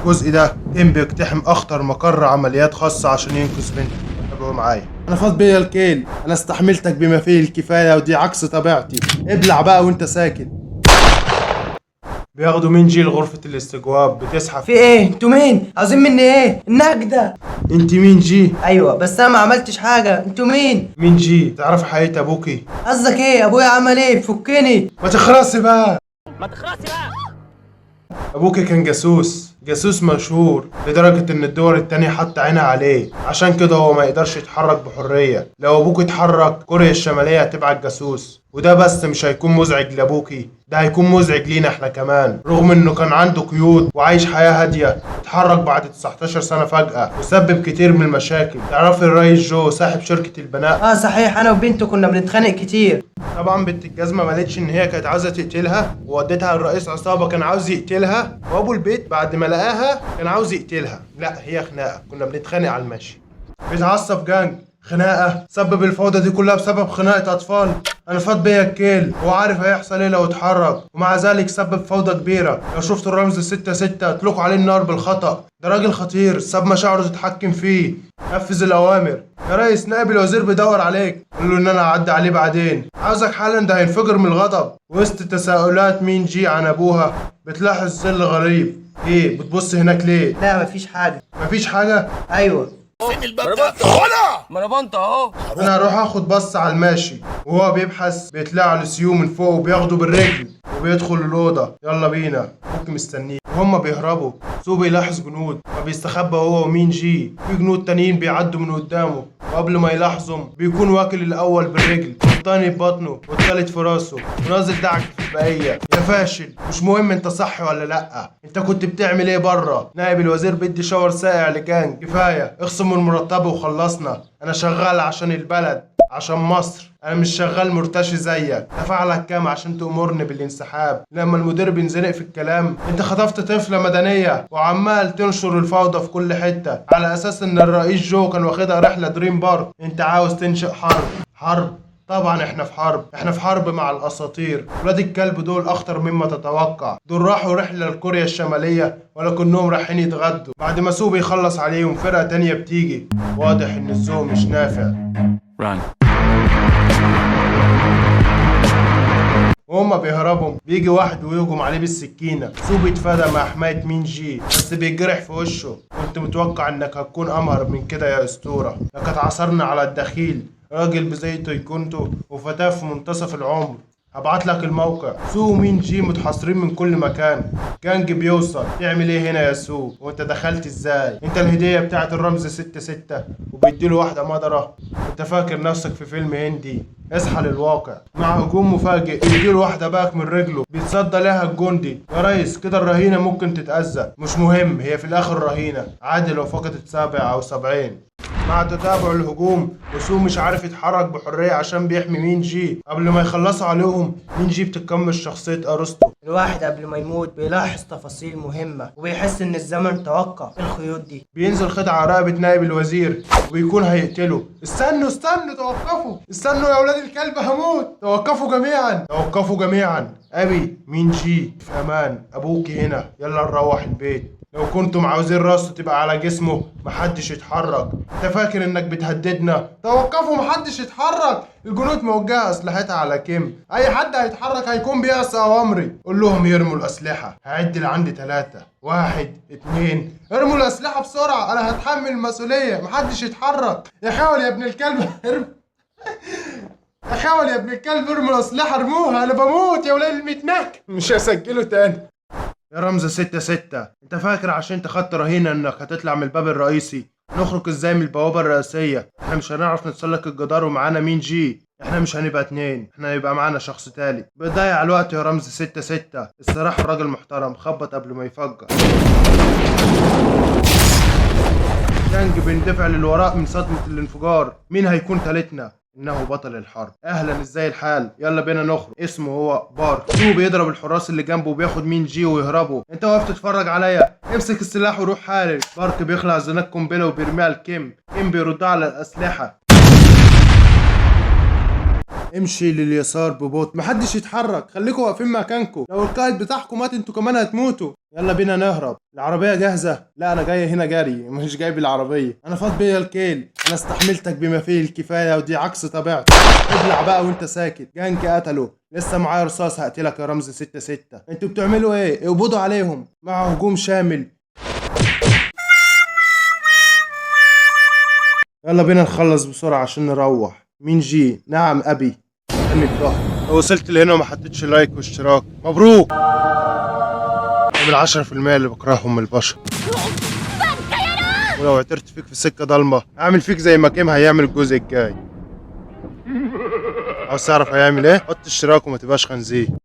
الجزء ده كان بيقتحم اخطر مقر عمليات خاصة عشان ينقذ بنتك. تابعوا معايا. انا فاض بيا الكيل، انا استحملتك بما فيه الكفاية ودي عكس طبيعتي. ابلع بقى وانت ساكت. بياخدوا مين جي لغرفة الاستجواب بتسحب. في ايه؟ انتوا مين؟ عاوزين مني ايه؟ النجدة. انت مين جي؟ ايوه بس انا ما عملتش حاجة. انتوا مين؟ مين جي؟ تعرف حقيقة ابوكي؟ قصدك ايه؟ ابويا عمل ايه؟ فكني. ما تخرسي بقى. ابوكي كان جاسوس مشهور لدرجة ان الدول التانية حط عينها عليه، عشان كده هو ما يقدرش يتحرك بحرية. لو ابوكي اتحرك كوريا الشمالية هتبعت جاسوس، وده بس مش هيكون مزعج لابوكي، ده هيكون مزعج لينا احنا كمان. رغم انه كان عنده قيود وعايش حياة هادية، اتحرك بعد 19 سنة فجأة وسبب كتير من المشاكل. تعرفي الرئيس جو صاحب شركة البناء؟ صحيح، انا وبنته كنا بنتخانق كتير. طبعا بنت الجزمة ما قالتش ان هي كانت عاوزة تقتلها، وودتها الرئيس عصابة كان عاوز يقتلها، وابو البيت بعد ما لقاها كان عاوز يقتلها. لا هي خناقة، كنا بنتخانق على المشي. بيتعصب جانج، خناقة، سبب الفوضى دي كلها بسبب خناقة أطفال. أنا فاض بيا الكيل، هو عارف هيحصل إيه لو اتحرك، ومع ذلك سبب فوضى كبيرة. لو شفتوا الرمز 6-6 اطلقوا عليه النار بالخطأ. ده راجل خطير، ساب مشاعره تتحكم فيه. نفذ الأوامر. يا ريس نائب الوزير بيدور عليك، قول له إن أنا هعدي عليه بعدين، عاوزك حالا، ده هينفجر من الغضب. وسط تساؤلات مين جي عن أبوها بتلاحظ ظل غريب. إيه بتبص هناك ليه؟ لا مفيش حاجة. مفيش حاجة؟ ايوه. فين الباب ده؟ ولا ما انا بنت اهو. انا هروح اخد بص على الماشي، وهو بيبحث بيطلع له سيو من فوق وبياخده بالرجل وبيدخل الاوضه. يلا بينا، ابوك مستنيه. وهم بيهربوا سو بيلاحظ جنود فبيستخبى هو ومين جي. في جنود تانيين بيعدوا من قدامه، وقبل ما يلاحظهم بيكون واكل الاول بالرجل والتاني ببطنه والتالت في راسه ونازل دعك في البقيه. يا فاشل، مش مهم انت صح ولا لا، انت كنت بتعمل ايه بره؟ نائب الوزير بيدي شاور ساقع لجانج. كفايه، اخصموا المرتب وخلصنا. انا شغال عشان البلد، عشان مصر، انا مش شغال مرتشي زيك. دفع لك كام عشان تأمرني بالانسحاب لما المدير بينزنق في الكلام؟ انت خطفت طفلة مدنية وعمال تنشر الفوضى في كل حتة على اساس ان الرئيس جو كان واخدها رحلة دريم بارك. انت عاوز تنشئ حرب. طبعا احنا في حرب مع الاساطير. ولاد الكلب دول اخطر مما تتوقع. دول راحوا رحله لكوريا الشماليه ولكنهم رايحين يتغدوا. بعد ما سو بيخلص عليهم فرقه تانية بتيجي. واضح ان الذوق مش نافع. وهما بيهربوا بيجي واحد ويهجم عليه بالسكينة. سو بيتفادى مع حماية مين جي بس بيتجرح في وشه. كنت متوقع انك هتكون امهر من كده يا اسطورة. لقد عثرنا على الدخيل، راجل بزي تايكوندو وفتاة في منتصف العمر. هبعت لك الموقع. سو ومين جي متحاصرين من كل مكان. جانج بيوصل. تعمل ايه هنا يا سو؟ وانت دخلت ازاي؟ انت الهدية بتاعت الرمز 6-6 وبيديله واحدة مضرة. انت فاكر نفسك في فيلم هندي؟ اصحى للواقع. مع هجوم مفاجئ يديله واحدة باك من رجله بيتصدى لها الجندي. يا ريس كده الرهينة ممكن تتأذى. مش مهم، هي في الاخر رهينة، عادي لو فقدت 7 أو 70. مع تتابع الهجوم وسو مش عارف يتحرك بحرية عشان بيحمي مين جي. قبل ما يخلصوا عليهم مين جي بتكمل شخصية أرسطو. الواحد قبل ما يموت بيلاحظ تفاصيل مهمة وبيحس ان الزمن توقف. الخيوط دي بينزل خدعة على رقبة نائب الوزير وبيكون هيقتله. استنوا توقفوا، استنوا يا ولاد الكلب هموت. توقفوا جميعا. أبي مين جي في أمان، أبوكي هنا، يلا نروح البيت. لو كنتم عاوزين راسه تبقى على جسمه محدش يتحرك. انت فاكر انك بتهددنا؟ توقفوا، محدش يتحرك. الجنود موجهة اسلحتها على كيم. اي حد هيتحرك هيكون بيعصي اوامري. قول لهم يرموا الاسلحة. هعد لعندي 3، 1، 2. ارموا الاسلحة بسرعة، انا هتحمل المسؤولية. محدش يتحرك. يا حاول يا ابن الكلب ارموا الاسلحة، ارموها، انا بموت يا ولاد المتنك. مش هسجله تاني. يا رمز 6-6، انت فاكر عشان انت خدت رهينة انك هتطلع من الباب الرئيسي؟ نخرج ازاي من البوابة الرئيسية؟ احنا مش هنعرف نتسلق الجدار ومعانا مين جي. احنا مش هنبقى 2، احنا هيبقى معانا شخص تالت. بتضيع الوقت يا رمز 6-6. الصراحة الراجل محترم، خبط قبل ما يفجر. جانج بيندفع للوراء من صدمة الانفجار. مين هيكون تالتنا؟ انه بطل الحرب. اهلا، ازاي الحال؟ يلا بينا نخرج. اسمه هو بارك. سو بيضرب الحراس اللي جنبه وبياخد مين جي ويهربوا. انت واقف تتفرج عليا؟ امسك السلاح وروح حالك. بارك بيخلع زناد قنبله وبيرميها لكيم. كيم بيردها على الاسلحه. امشي لليسار ببطء، محدش يتحرك، خليكوا واقفين مكانكم، لو القائد بتاعكم مات انتوا كمان هتموتوا. يلا بينا نهرب. العربية جاهزة؟ لا انا جاي هنا جري، مش جايب العربية، انا فاض بيا الكيل، انا استحملتك بما فيه الكفاية ودي عكس طبيعتي. ابلع بقى وانت ساكت. جانك قتله، لسه معايا رصاص هقتلك يا رمز 6-6. انتوا بتعملوا ايه؟ اقبضوا عليهم مع هجوم شامل. يلا بينا نخلص بسرعة عشان نروح. مين جي؟ نعم أبي. استني الظهر. لو وصلت لهنا وما حطيتش لايك واشتراك مبروك. من 10% اللي بكرههم من البشر. ولو اعترت فيك في سكة ضلمة اعمل فيك زي ما كيم هيعمل الجزء الجاي. عاوز تعرف هيعمل ايه؟ حط اشتراك وما تبقاش خنزير.